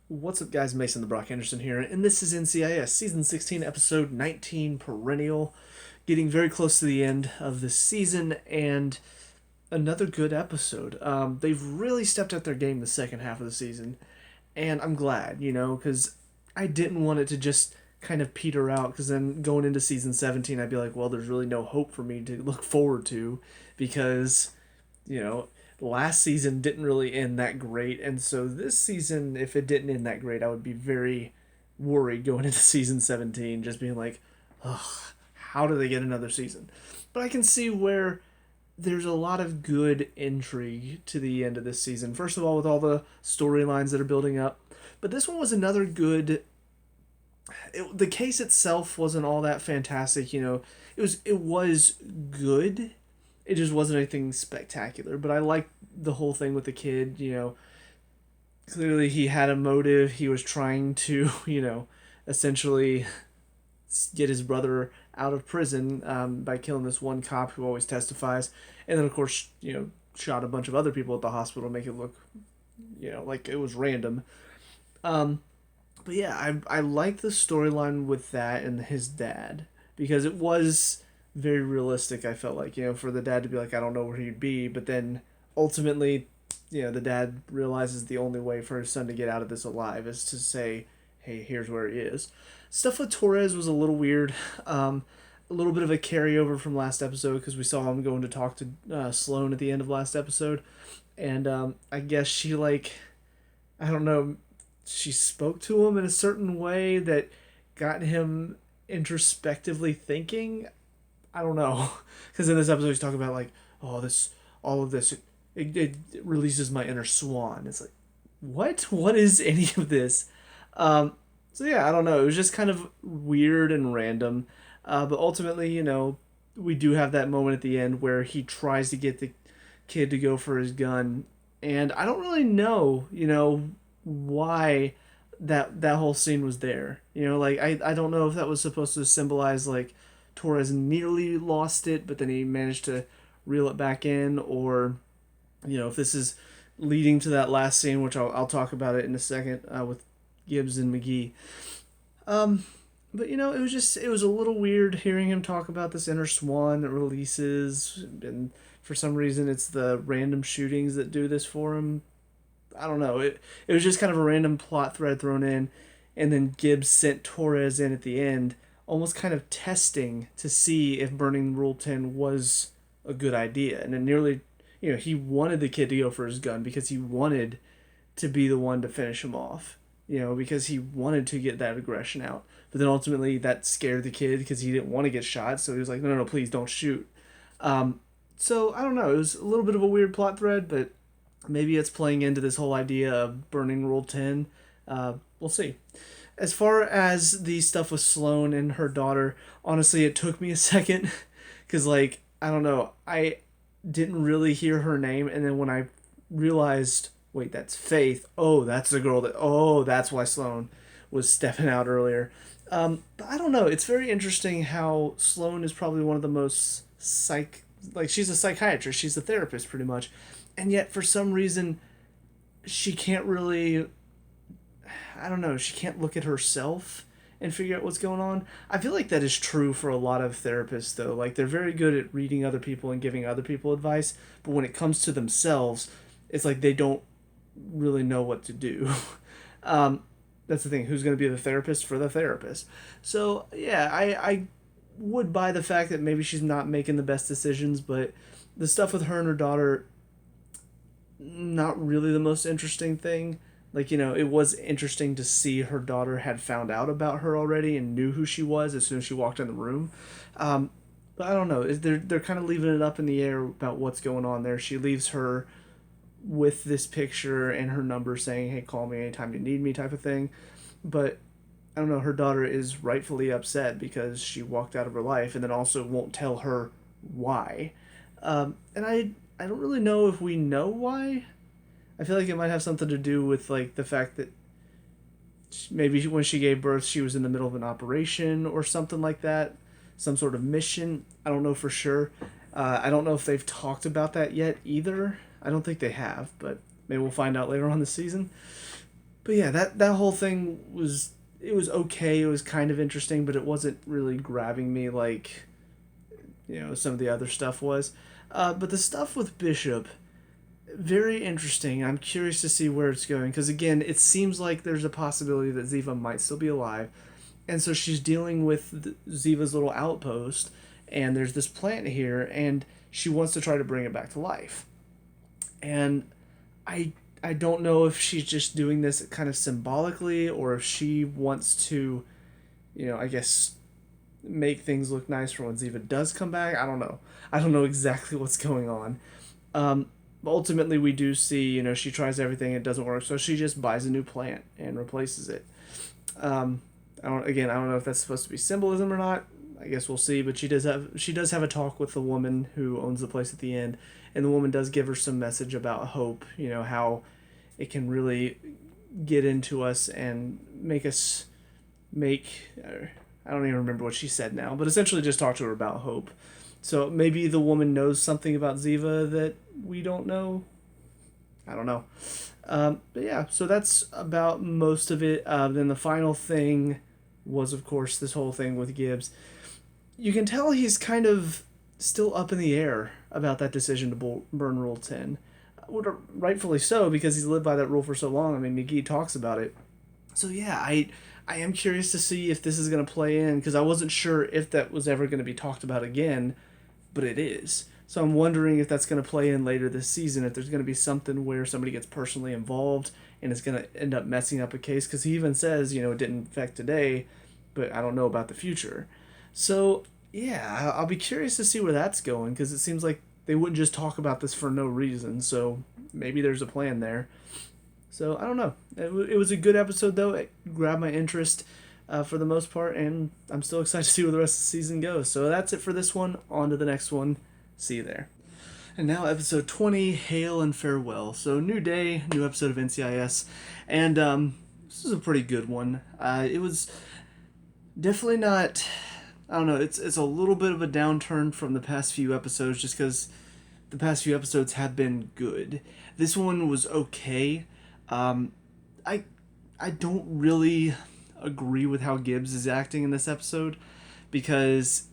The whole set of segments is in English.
What's up, guys? Mason the Brock Henderson here, and this is NCIS Season 16, Episode 19, Perennial. Getting very close to the end of the season, and another good episode. They've really stepped up their game the second half of the season, and I'm glad, because I didn't want it to just kind of peter out, because then going into Season 17, I'd be like, well, there's really no hope for me to look forward to, because you know, last season didn't really end that great, and so this season, if it didn't end that great, I would be very worried going into season 17, just being like, ugh, how do they get another season? But I can see where there's a lot of good intrigue to the end of this season. First of all, with all the storylines that are building up, but this one was another good. The case itself wasn't all that fantastic, it was good. It just wasn't anything spectacular. But I liked the whole thing with the kid. Clearly he had a motive. He was trying to, essentially get his brother out of prison by killing this one cop who always testifies, and then of course, shot a bunch of other people at the hospital to make it look, like it was random. Um, but yeah, I like the storyline with that and his dad because it was very realistic. I felt like for the dad to be like, I don't know where he'd be, but then ultimately, the dad realizes the only way for his son to get out of this alive is to say, hey, here's where he is. Stuff with Torres was a little weird. A little bit of a carryover from last episode because we saw him going to talk to Sloane at the end of last episode, and I guess she I don't know, she spoke to him in a certain way that got him introspectively thinking. I don't know, because in this episode he's talking about like, oh, all of this, it releases my inner swan. It's like, what? What is any of this? So yeah, I don't know. It was just kind of weird and random, but ultimately, we do have that moment at the end where he tries to get the kid to go for his gun, and I don't really know, why that whole scene was there. Like I don't know if that was supposed to symbolize like Torres nearly lost it, but then he managed to reel it back in, or if this is leading to that last scene, which I'll talk about it in a second with Gibbs and McGee. Um, but it was a little weird hearing him talk about this inner swan that releases, and for some reason it's the random shootings that do this for him. I don't know. It was just kind of a random plot thread thrown in, and then Gibbs sent Torres in at the end, almost kind of testing to see if burning Rule 10 was a good idea. And it nearly, he wanted the kid to go for his gun because he wanted to be the one to finish him off, because he wanted to get that aggression out. But then ultimately that scared the kid because he didn't want to get shot. So he was like, no, no, no, please don't shoot. So I don't know. It was a little bit of a weird plot thread, but maybe it's playing into this whole idea of burning Rule 10. We'll see. As far as the stuff with Sloane and her daughter, honestly, it took me a second because, I don't know, I didn't really hear her name, and then when I realized, wait, that's Faith. Oh, that's the girl that. Oh, that's why Sloane was stepping out earlier. But I don't know. It's very interesting how Sloane is probably one of the most she's a psychiatrist, she's a therapist pretty much, and yet for some reason she can't really, I don't know, she can't look at herself and figure out what's going on. I feel like that is true for a lot of therapists though. Like they're very good at reading other people and giving other people advice, but when it comes to themselves, it's like they don't really know what to do. um, that's the thing. Who's going to be the therapist for the therapist? So yeah, I would buy the fact that maybe she's not making the best decisions, but the stuff with her and her daughter, not really the most interesting thing. Like, it was interesting to see her daughter had found out about her already and knew who she was as soon as she walked in the room. Um, but I don't know. They're kind of leaving it up in the air about what's going on there. She leaves her with this picture and her number saying, hey, call me anytime you need me, type of thing. But I don't know. Her daughter is rightfully upset because she walked out of her life and then also won't tell her why. And I don't really know if we know why. I feel like it might have something to do with like the fact that maybe when she gave birth, she was in the middle of an operation or something like that, some sort of mission. I don't know for sure. I don't know if they've talked about that yet either. I don't think they have, but maybe we'll find out later on this season. But yeah, that whole thing was okay. It was kind of interesting, but it wasn't really grabbing me like some of the other stuff was. But the stuff with Bishop, very interesting. I'm curious to see where it's going because again, it seems like there's a possibility that Ziva might still be alive, and so she's dealing with Ziva's little outpost, and there's this plant here, and she wants to try to bring it back to life. And I I don't know if she's just doing this kind of symbolically or if she wants to, I guess make things look nice for when Ziva does come back. I don't know. I don't know exactly what's going on. But ultimately, we do see, she tries everything, it doesn't work, so she just buys a new plant and replaces it. I don't know if that's supposed to be symbolism or not. I guess we'll see. But she does have a talk with the woman who owns the place at the end, and the woman does give her some message about hope. How it can really get into us and make us make. I don't even remember what she said now, but essentially just talk to her about hope. So maybe the woman knows something about Ziva that we don't know. I don't know. But yeah, so that's about most of it. Then the final thing was, of course, this whole thing with Gibbs. You can tell he's kind of still up in the air about that decision to burn Rule 10. Rightfully so, because he's lived by that rule for so long. I mean, McGee talks about it. So yeah, I am curious to see if this is going to play in, because I wasn't sure if that was ever going to be talked about again, but it is. So I'm wondering if that's going to play in later this season, if there's going to be something where somebody gets personally involved and it's going to end up messing up a case, because he even says, it didn't affect today, but I don't know about the future. So, yeah, I'll be curious to see where that's going, because it seems like they wouldn't just talk about this for no reason, so maybe there's a plan there. So, I don't know. It was a good episode, though. It grabbed my interest for the most part, and I'm still excited to see where the rest of the season goes. So, that's it for this one. On to the next one. See you there. And now, episode 20, Hail and Farewell. So, new day, new episode of NCIS, and this is a pretty good one. It was definitely not. I don't know. It's a little bit of a downturn from the past few episodes, just because the past few episodes have been good. This one was okay. I I don't really agree with how Gibbs is acting in this episode, because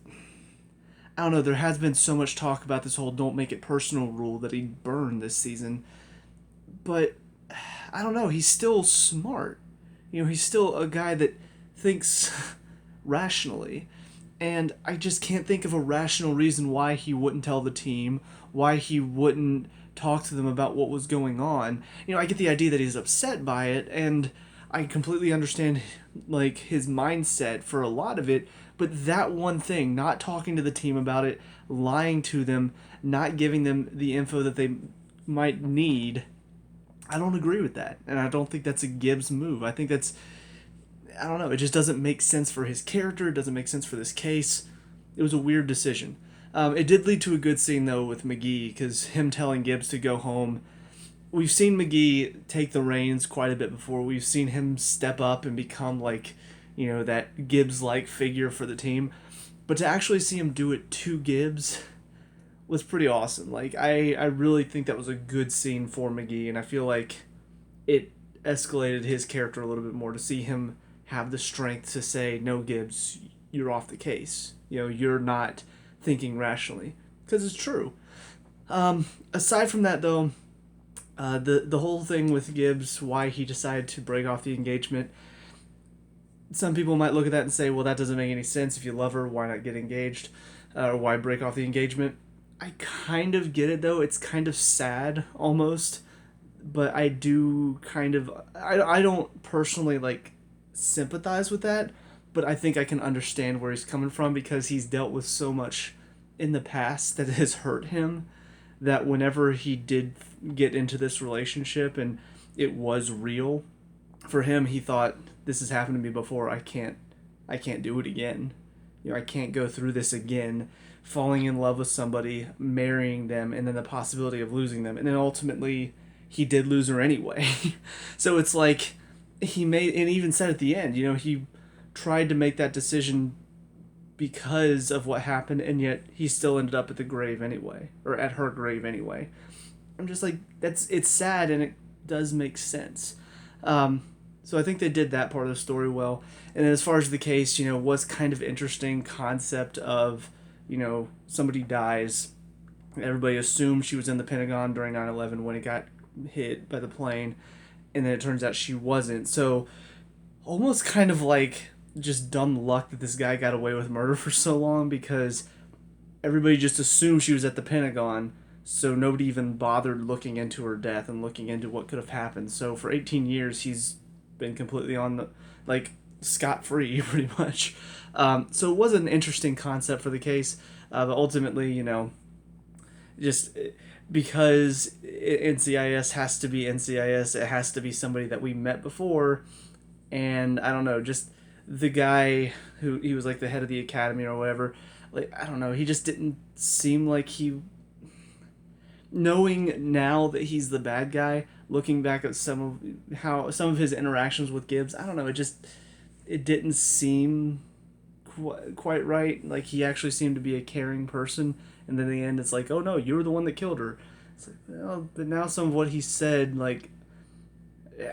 I don't know. There has been so much talk about this whole "don't make it personal" rule that he burned this season, but I don't know. He's still smart. He's still a guy that thinks rationally. And I just can't think of a rational reason why he wouldn't tell the team, why he wouldn't talk to them about what was going on. I get the idea that he's upset by it, and I completely understand like his mindset for a lot of it, but that one thing, not talking to the team about it, lying to them, not giving them the info that they might need, I don't agree with that. And I don't think that's a Gibbs move. I think I don't know, it just doesn't make sense for his character. It doesn't make sense for this case. It was a weird decision. It did lead to a good scene, though, with McGee, because him telling Gibbs to go home. We've seen McGee take the reins quite a bit before. We've seen him step up and become, like, that Gibbs-like figure for the team. But to actually see him do it to Gibbs was pretty awesome. Like, I really think that was a good scene for McGee, and I feel like it escalated his character a little bit more to see him have the strength to say, no, Gibbs, you're off the case. You're not thinking rationally. Because it's true. Aside from that, though, the whole thing with Gibbs, why he decided to break off the engagement, some people might look at that and say, well, that doesn't make any sense. If you love her, why not get engaged? Or why break off the engagement? I kind of get it, though. It's kind of sad, almost. But I do kind of... I don't personally, sympathize with that, but I think I can understand where he's coming from, because he's dealt with so much in the past that has hurt him, that whenever he did get into this relationship and it was real for him, he thought, this has happened to me before, I can't do it again. I can't go through this again, falling in love with somebody, marrying them, and then the possibility of losing them. And then ultimately he did lose her anyway. So it's like he made, and even said at the end, he tried to make that decision because of what happened, and yet he still ended up at the grave anyway, or at her grave anyway. I'm just like, it's sad, and it does make sense. So I think they did that part of the story well. And then as far as the case, was kind of interesting concept of, somebody dies. Everybody assumed she was in the Pentagon during 9/11 when it got hit by the plane, and then it turns out she wasn't. So almost kind of like just dumb luck that this guy got away with murder for so long, because everybody just assumed she was at the Pentagon, so nobody even bothered looking into her death and looking into what could have happened. So for 18 years, he's been completely on the, like, scot-free, pretty much. So it was an interesting concept for the case, but ultimately, just because NCIS has to be NCIS, it has to be somebody that we met before, and I don't know, just the guy who he was like the head of the academy or whatever, like, I don't know, he just didn't seem like he, knowing now that he's the bad guy, looking back at some of his interactions with Gibbs, I don't know, it didn't seem quite right. Like, he actually seemed to be a caring person, and then in the end it's like, oh no, you were the one that killed her. It's like, well, but now some of what he said, like,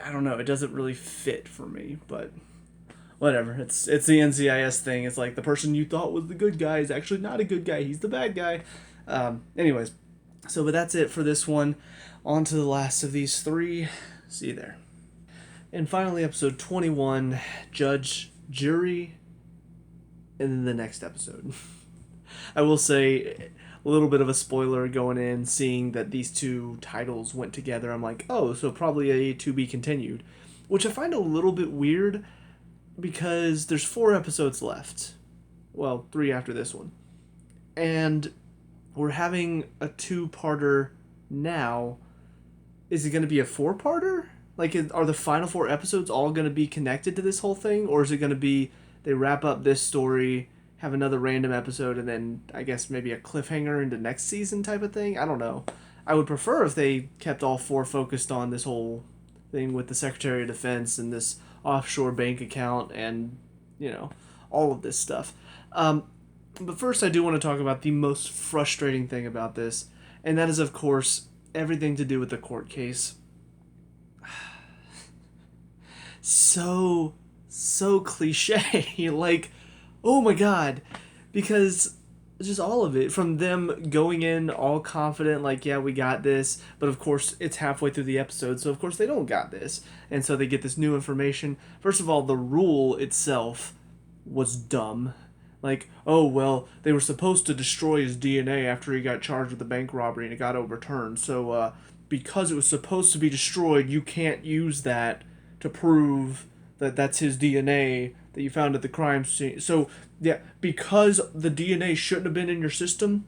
I don't know, it doesn't really fit for me, but whatever. It's the NCIS thing. It's like the person you thought was the good guy is actually not a good guy. He's the bad guy. Anyways, but that's it for this one. On to the last of these three. See you there. And finally, episode 21, Judge, Jury, and then the next episode. I will say a little bit of a spoiler going in, seeing that these two titles went together. I'm like, oh, so probably a to be continued, which I find a little bit weird because there's 4 episodes left. Well, 3 after this one. And we're having a 2-parter now. Is it going to be a 4-parter? Like, are the final 4 episodes all going to be connected to this whole thing? Or is it going to be they wrap up this story, have another random episode, and then I guess maybe a cliffhanger into next season type of thing? I don't know. I would prefer if they kept all 4 focused on this whole thing with the Secretary of Defense and this offshore bank account and, all of this stuff. But first I do want to talk about the most frustrating thing about this, and that is, of course, everything to do with the court case. So cliche. Like, oh my god. Because just all of it, from them going in all confident, like, yeah, we got this, but of course it's halfway through the episode, so of course they don't got this, and so they get this new information. First of all, the rule itself was dumb. Like, oh, well, they were supposed to destroy his DNA after he got charged with the bank robbery and it got overturned, so because it was supposed to be destroyed, you can't use that to prove that that's his DNA that you found at the crime scene. So, yeah, because the DNA shouldn't have been in your system,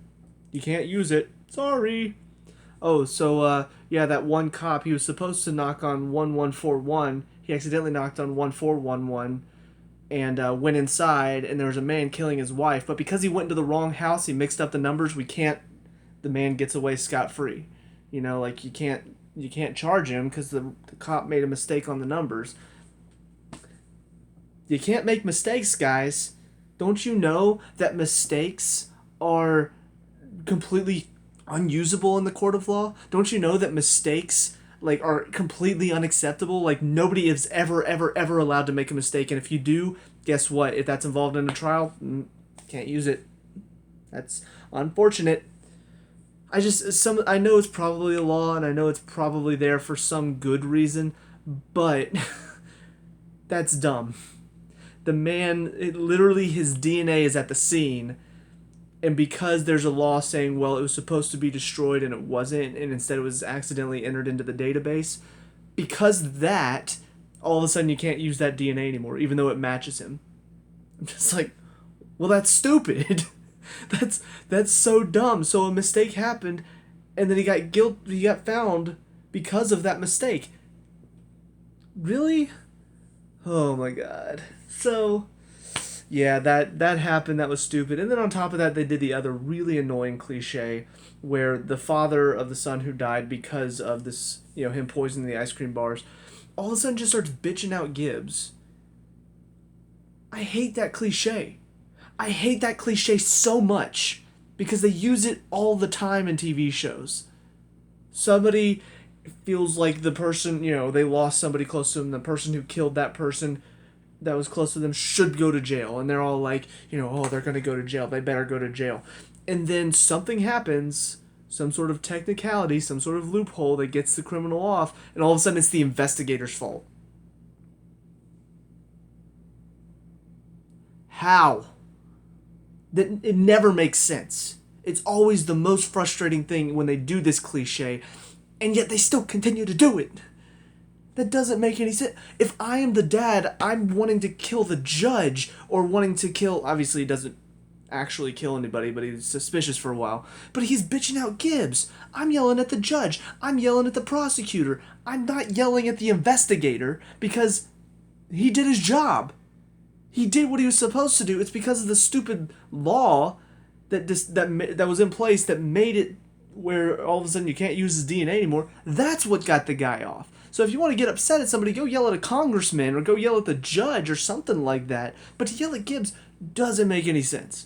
you can't use it. Sorry. Oh, so, yeah, that one cop, he was supposed to knock on 1141. He accidentally knocked on 1411 and went inside, and there was a man killing his wife. But because he went into the wrong house, he mixed up the numbers, the man gets away scot-free. Like, you can't charge him because the cop made a mistake on the numbers. You can't make mistakes, guys. Don't you know that mistakes are completely unusable in the court of law? Don't you know that mistakes, like, are completely unacceptable? Like, nobody is ever allowed to make a mistake, and if you do, guess what? If that's involved in a trial, can't use it. That's unfortunate. I know it's probably a law, and I know it's probably there for some good reason, but that's dumb. The man, literally his DNA is at the scene, and because there's a law saying, well, it was supposed to be destroyed and it wasn't, and instead it was accidentally entered into the database, because that, all of a sudden you can't use that DNA anymore, even though it matches him. I'm just like, well, that's stupid. That's so dumb. So a mistake happened, and then he got found because of that mistake. Really? Oh my god. So, yeah, that happened. That was stupid. And then on top of that, they did the other really annoying cliche where the father of the son who died because of this, him poisoning the ice cream bars, all of a sudden just starts bitching out Gibbs. I hate that cliche. I hate that cliche so much because they use it all the time in TV shows. Somebody feels like the person, they lost somebody close to them. The person who killed that person that was close to them should go to jail. And they're all like, oh, they're going to go to jail. They better go to jail. And then something happens, some sort of technicality, some sort of loophole that gets the criminal off, and all of a sudden it's the investigator's fault. How? That it never makes sense. It's always the most frustrating thing when they do this cliche, and yet they still continue to do it. That doesn't make any sense. If I am the dad, I'm wanting to kill the judge, or wanting to kill, obviously he doesn't actually kill anybody, but he's suspicious for a while. But he's bitching out Gibbs. I'm yelling at the judge. I'm yelling at the prosecutor. I'm not yelling at the investigator because he did his job. He did what he was supposed to do. It's because of the stupid law that was in place that made it where all of a sudden you can't use his DNA anymore. That's what got the guy off. So if you want to get upset at somebody, go yell at a congressman or go yell at the judge or something like that. But to yell at Gibbs doesn't make any sense.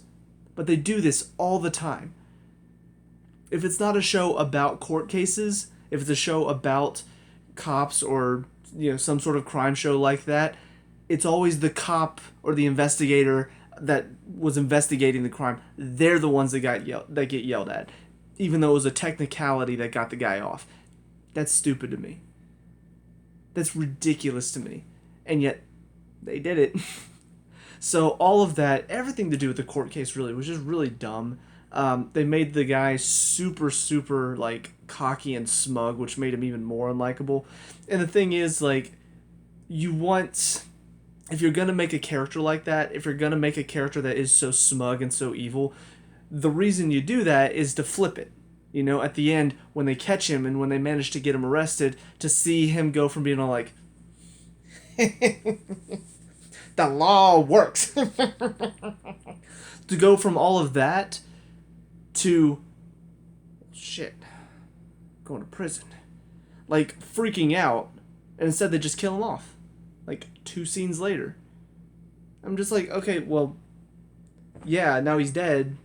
But they do this all the time. If it's not a show about court cases, if it's a show about cops or some sort of crime show like that, it's always the cop or the investigator that was investigating the crime. They're the ones that get yelled at, even though it was a technicality that got the guy off. That's stupid to me. That's ridiculous to me. And yet, they did it. So all of that, everything to do with the court case really was just really dumb. They made the guy super, super, cocky and smug, which made him even more unlikable. And the thing is, if you're going to make a character like that, if you're going to make a character that is so smug and so evil, the reason you do that is to flip it. At the end, when they catch him and when they manage to get him arrested, to see him go from being all like, the law works, to go from all of that to, shit, going to prison. Freaking out, and instead they just kill him off. 2 scenes later. I'm just like, okay, well, yeah, now he's dead.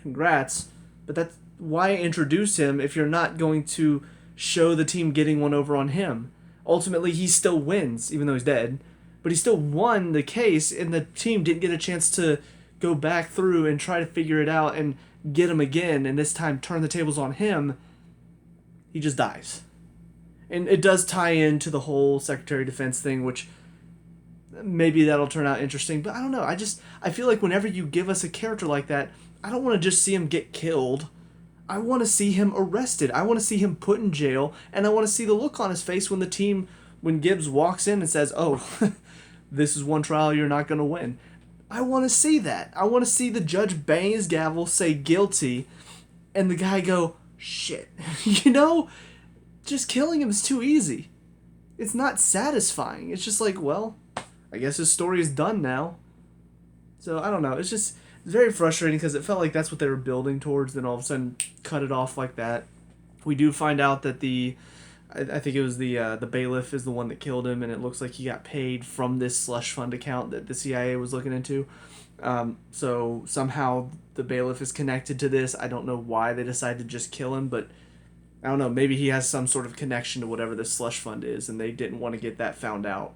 Congrats. But that's why introduce him if you're not going to show the team getting one over on him. Ultimately, he still wins, even though he's dead. But he still won the case, and the team didn't get a chance to go back through and try to figure it out and get him again, and this time turn the tables on him. He just dies. And it does tie into the whole Secretary of Defense thing, which maybe that'll turn out interesting. But I don't know. I feel like whenever you give us a character like that, I don't want to just see him get killed. I want to see him arrested. I want to see him put in jail, and I want to see the look on his face when Gibbs walks in and says, oh, this is one trial you're not going to win. I want to see that. I want to see the judge bang his gavel, say guilty, and the guy go, shit. Just killing him is too easy. It's not satisfying. It's just like, well, I guess his story is done now. So, I don't know. It's very frustrating because it felt like that's what they were building towards, then all of a sudden cut it off like that. We do find out that I think it was the bailiff is the one that killed him, and it looks like he got paid from this slush fund account that the CIA was looking into. So somehow the bailiff is connected to this. I don't know why they decided to just kill him, but I don't know. Maybe he has some sort of connection to whatever this slush fund is, and they didn't want to get that found out.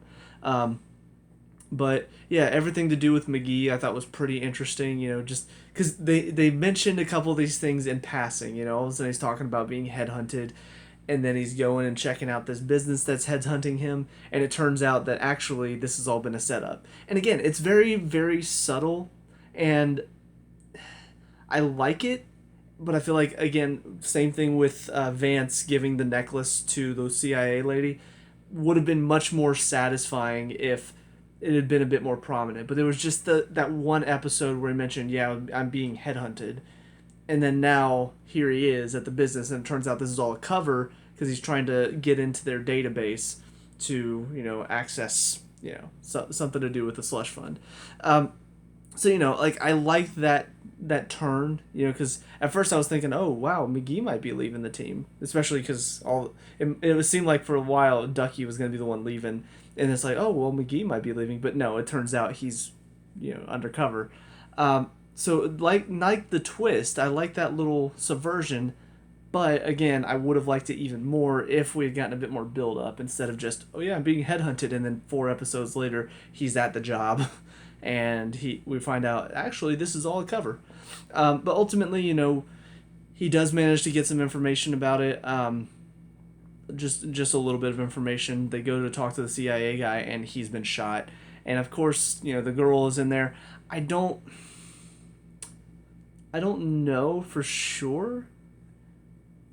But yeah, everything to do with McGee I thought was pretty interesting, just because they mentioned a couple of these things in passing, all of a sudden he's talking about being headhunted, and then he's going and checking out this business that's headhunting him, and it turns out that actually this has all been a setup. And again, it's very, very subtle, and I like it, but I feel like, again, same thing with Vance giving the necklace to the CIA lady, would have been much more satisfying if it had been a bit more prominent. But there was just that one episode where he mentioned, yeah, I'm being headhunted. And then now here he is at the business, and it turns out this is all a cover because he's trying to get into their database to, access, something to do with the slush fund. So, I liked that turn, because at first I was thinking, oh, wow, McGee might be leaving the team, especially because it seemed like for a while Ducky was going to be the one leaving. And it's like, oh, well, McGee might be leaving. But no, it turns out he's, undercover. So like the twist, I like that little subversion, But again, I would have liked it even more if we had gotten a bit more build up instead of just, oh yeah, I'm being headhunted, and then 4 episodes later he's at the job, and we find out actually this is all a cover. But ultimately, he does manage to get some information about it. Just a little bit of information. They go to talk to the CIA guy, and he's been shot. And of course, the girl is in there. I don't know for sure,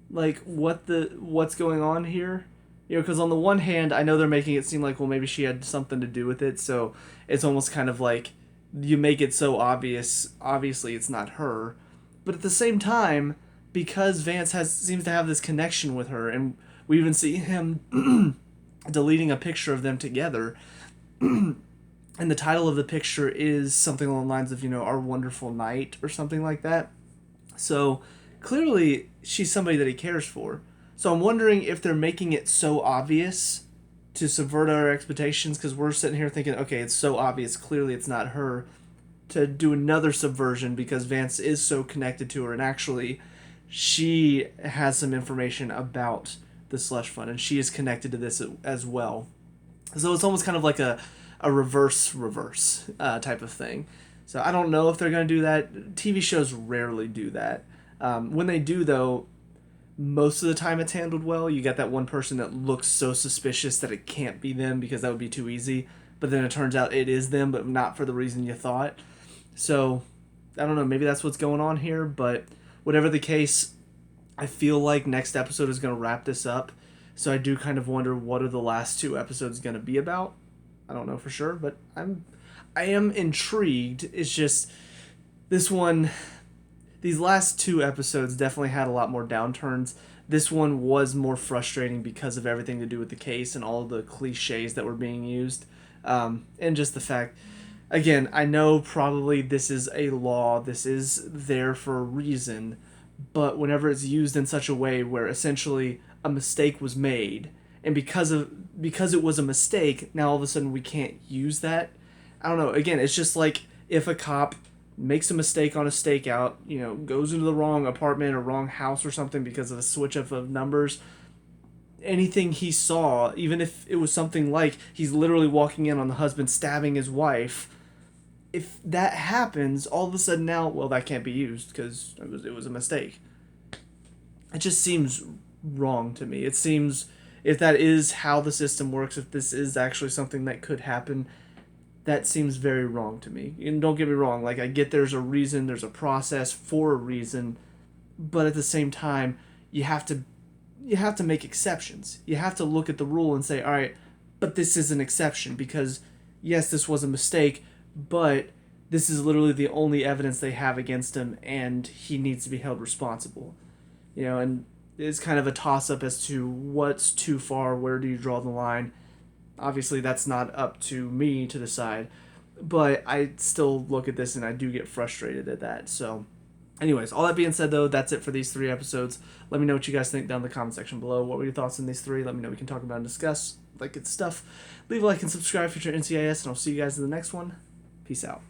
like what's going on here. Because on the one hand, I know they're making it seem like, well, maybe she had something to do with it. So it's almost kind of like you make it so obvious. Obviously, it's not her. But at the same time, because Vance seems to have this connection with her, and we even see him deleting a picture of them together. And the title of the picture is something along the lines of, Our Wonderful Night or something like that. So clearly she's somebody that he cares for. So I'm wondering if they're making it so obvious to subvert our expectations, because we're sitting here thinking, okay, it's so obvious, clearly it's not her, to do another subversion because Vance is so connected to her, and actually she has some information about the slush fund, and she is connected to this as well. So it's almost kind of like a reverse type of thing. So I don't know if they're going to do that. TV shows rarely do that. When they do, though, most of the time it's handled well. You get that one person that looks so suspicious that it can't be them because that would be too easy. But then it turns out it is them, but not for the reason you thought. So I don't know. Maybe that's what's going on here. But whatever the case, I feel like next episode is going to wrap this up. So I do kind of wonder what are the last 2 episodes going to be about. I don't know for sure, but I am intrigued. It's just these last 2 episodes definitely had a lot more downturns. This one was more frustrating because of everything to do with the case and all the cliches that were being used. And just the fact, again, I know probably this is a law, this is there for a reason, but whenever it's used in such a way where essentially a mistake was made, and because it was a mistake, now all of a sudden we can't use that. I don't know. Again, it's just like if a cop makes a mistake on a stakeout, goes into the wrong apartment or wrong house or something because of a switch up of numbers. Anything he saw, even if it was something like he's literally walking in on the husband stabbing his wife, if that happens, all of a sudden now, well, that can't be used because it was a mistake. It just seems wrong to me. It seems, if that is how the system works, if this is actually something that could happen, that seems very wrong to me. And don't get me wrong, like I get there's a reason, there's a process for a reason, but at the same time, you have to make exceptions. You have to look at the rule and say, all right, but this is an exception because yes, this was a mistake, but this is literally the only evidence they have against him, and he needs to be held responsible. And it's kind of a toss-up as to what's too far, where do you draw the line. Obviously, that's not up to me to decide, but I still look at this and I do get frustrated at that. So, anyways, all that being said, though, that's it for these 3 episodes. Let me know what you guys think down in the comment section below. What were your thoughts on these 3? Let me know. We can talk about and discuss. Like good stuff. Leave a like and subscribe if you're NCIS, and I'll see you guys in the next one. Peace out.